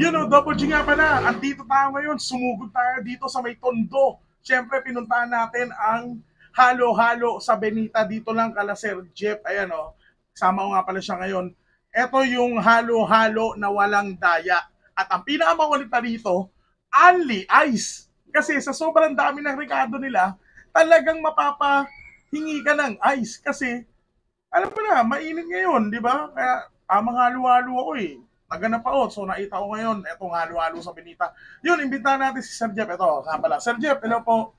Yun o, Double G nga pala. Andito tayo ngayon. Sumugod tayo dito sa may Tondo. Siyempre, pinuntahan natin ang halo-halo sa Benita. Dito lang kala Sir Jeff. Ayan o. Sama ko nga pala siya ngayon. Ito yung halo-halo na walang daya. At ang pinakamakulita dito, only ice. Kasi sa sobrang dami ng rekado nila, talagang mapapahingi ka ng ice. Kasi, alam mo na, mainit ngayon, di ba? Kaya, tamang halo-halo ako eh. Naganap ako. So, nakita ko ngayon, etong halo-halo sa Benita. Yun, imbitahan natin si Sir Jeff. Ito, nga pala. Sir Jeff, hello po.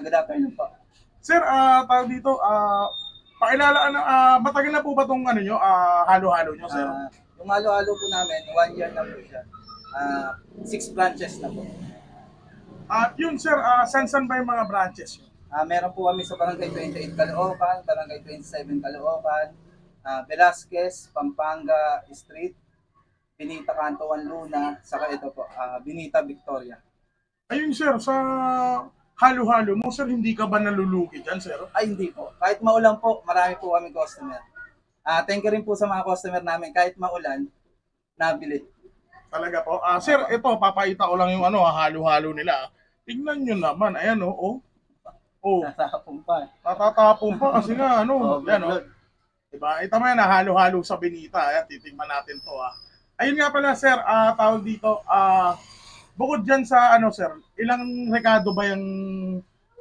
Good afternoon po. Sir, tawag dito, pakilala, matagal na po ba itong halo-halo nyo, sir? Yung halo-halo po namin, 1 year na po siya. 6 branches na po. At yun, sir, saan ba yung mga branches nyo? Meron po kami sa Barangay 28 Caloocan, Barangay 27 Caloocan, Velasquez, Pampanga Street, Benita Canto 1 Luna, saka ito po, Benita Victoria. Ayun, sir, sa halo-halo mo, sir, hindi ka ba nalulugi dyan, sir? Ay, hindi po. Kahit maulan po, marami po kami customer. Thank you rin po sa mga customer namin. Kahit maulan, nabili. Talaga po. Sir, ito, papakita ko lang yung halo-halo nila. Tingnan nyo naman. Ayan, oh. Tatapon pa. Tatatapon pa kasi nga, yan, Overload. Diba? Ito mo yan, halo-halo sa Benita. Ayan, titingnan natin to, Ayun nga pala, sir, tawag dito, bukod dyan sa, sir, ilang rekado ba yung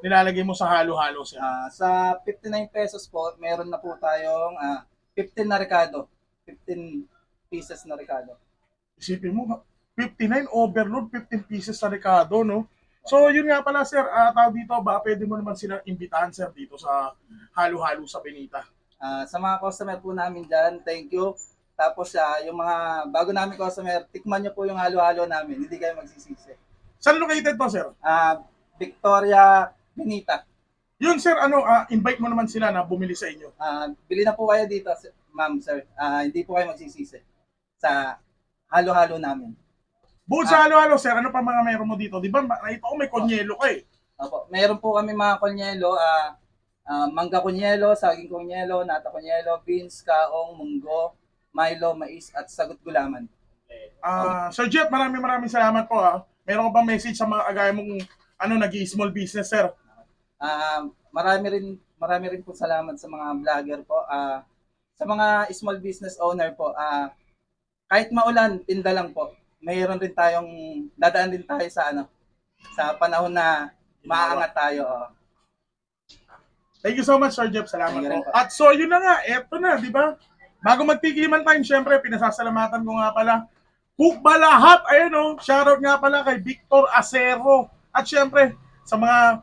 nilalagay mo sa halo-halo, sir? Sa 59 pesos po, meron na po tayong 15 na rekado. 15 pieces na rekado. Isipin mo, 59 overload, 15 pieces sa rekado, no? So, yun nga pala, sir, tawag dito, ba pwede mo naman silang imbitahan, sir, dito sa halo-halo sa Benita? Sa mga customer po namin dyan, thank you. Tapos yung mga bago namin customer, tikman nyo po yung halo-halo namin, hindi kayo magsisisi. Saan located to, sir? Victoria, Benita. Yun, sir, invite mo naman sila na bumili sa inyo. Bili na po kayo dito, ma'am, sir. Hindi po kayo magsisisi sa halo-halo namin. Bukod sa halo-halo, sir, ano pa mga meron mo dito? Di ba, nakita ko may konyelo ka eh. Opo, meron po kami mga konyelo, mangga konyelo, saging konyelo, nata konyelo, beans, kaong, munggo, Milo, mais, at sagot gulaman. Sir Jeff, maraming salamat po. Meron ka bang message sa mga agaya mong nag-i-small business, sir? Marami rin po salamat sa mga vlogger po. Sa mga small business owner po, kahit maulan, tinda lang po. Mayroon rin tayong, dadaan din tayo sa panahon na maangat tayo. Thank you so much, Sir Jeff. Salamat po. At so, yun na nga, eto na, di ba? Bago magtikiman time, syempre, pinasasalamatan ko nga pala. Hukba lahat, ayun shoutout nga pala kay Victor Acero. At syempre, sa mga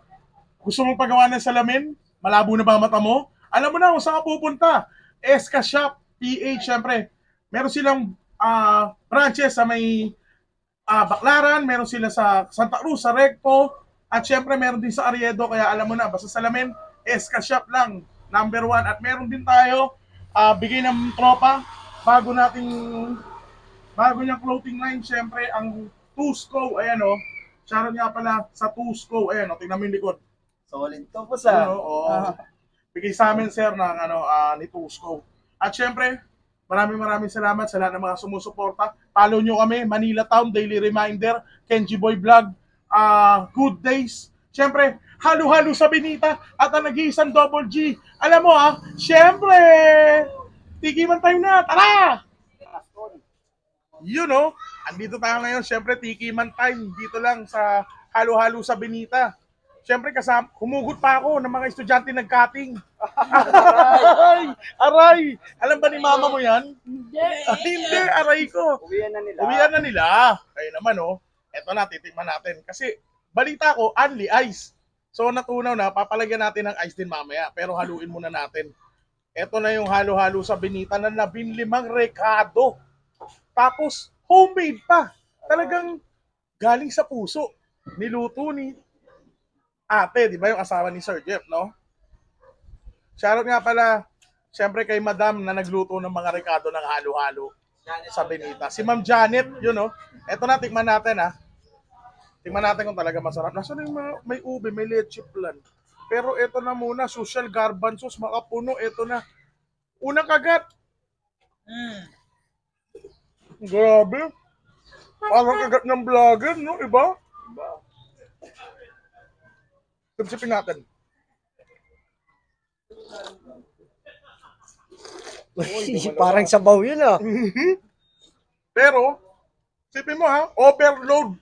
gusto mong pagawa ng salamin, malabo na ba mata mo? Alam mo na kung saan ka pupunta. Eska Shop, PH, syempre. Meron silang branches sa may Baclaran, meron sila sa Santa Cruz, sa Recto, at syempre meron din sa Ariedo, kaya alam mo na, basta salamin, Eska Shop lang, number 1. At meron din tayo, bigay ng tropa, bago niyang clothing line, syempre, ang Tusco, ayan shoutout nga pala sa Tusco, ayan tingnan mo yung likod. Solid to po sa. Bigay sa amin, sir, ng ni Tusco. At syempre, maraming salamat sa lahat ng mga sumusuporta. Follow nyo kami, Manila Town, Daily Reminder, Kenji Boy Vlog, Good Days. Syempre, halo-halo sa Benita at ang nag-iisang Double G. Alam mo syempre, tikiman time na, tara! Andito tayo ngayon, syempre, tikiman time, dito lang sa halo-halo sa Benita. Siyempre, humugot pa ako ng mga estudyante nag-cutting. Aray! Alam ba ni mama mo yan? Hindi, aray ko. Uwian na nila. Kaya naman, eto na, titikman natin. Kasi, balita ko, only ice. So, natunaw na, papalagyan natin ng ice din mamaya. Pero haluin muna natin. Eto na yung halo-halo sa Benita na 15 rekado. Tapos, homemade pa. Talagang galing sa puso. Niluto ni ate, di ba yung asawa ni Sir Jeff, no? Shoutout nga pala, siyempre kay Madam na nagluto ng mga rekado ng halo-halo sa Benita. Si Ma'am Janet, Eto na, tikman natin, Tingnan natin kung talaga masarap. Nasaan yung may ube, may leche plan. Pero eto na muna, social garbanzos, makapuno, eto na. Unang kagat. Grabe. Parang kagat ng vlogger, no? Iba? Sipsipin natin. Parang sabaw yun ah. Pero, sipin mo ha, overload.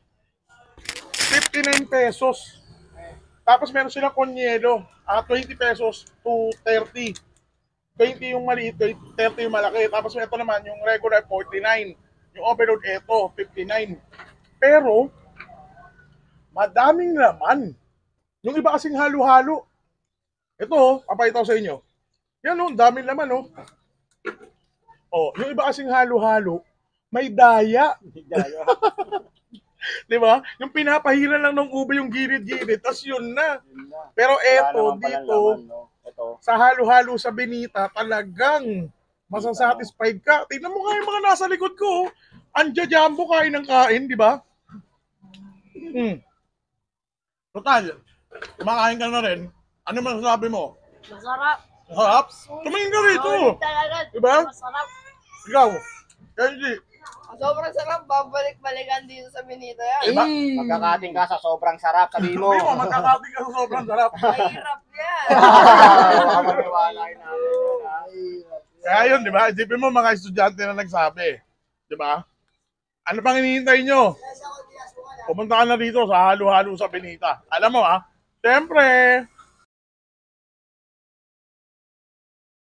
59 pesos. Tapos meron silang konyelo. 20 pesos to 30. 20 yung maliit, 30 yung malaki. Tapos ito naman, yung regular 49. Yung overload, ito, 59. Pero, madaming laman. Yung iba kasing halo-halo. Ito, papakita ko sa inyo. Yan o, daming laman o. Oh, yung iba kasing halo-halo, may daya. Di ba? Yung pinapahila lang ng ube yung gilid-gilid, tas yun na. Pero eto, dito, sa halo-halo sa Benita, talagang masasatisfied ka. Tingnan mo nga yung mga nasa likod ko. Anja Jumbo kain ng kain, di ba? Total, kumakain ka na rin. Ano masasabi mo? Masarap. Harap? Tumingin ka rito. Solid talaga. Diba? Masarap. Ikaw, Kenji. Sobrang sarap. Babalik-balikan dito sa Benito yan. Diba? Magkakating ka sa sobrang sarap, sabihin mo. Sabi mo, magkakating ka sa sobrang sarap. Mahirap yan. Maniwalain natin yun, ha? Kaya yun, di ba? Isipin mo mga estudyante na nagsabi. Di ba? Ano pang hinihintay nyo? Pumunta ka na dito sa halo-halo sa Benita. Alam mo ha, siyempre,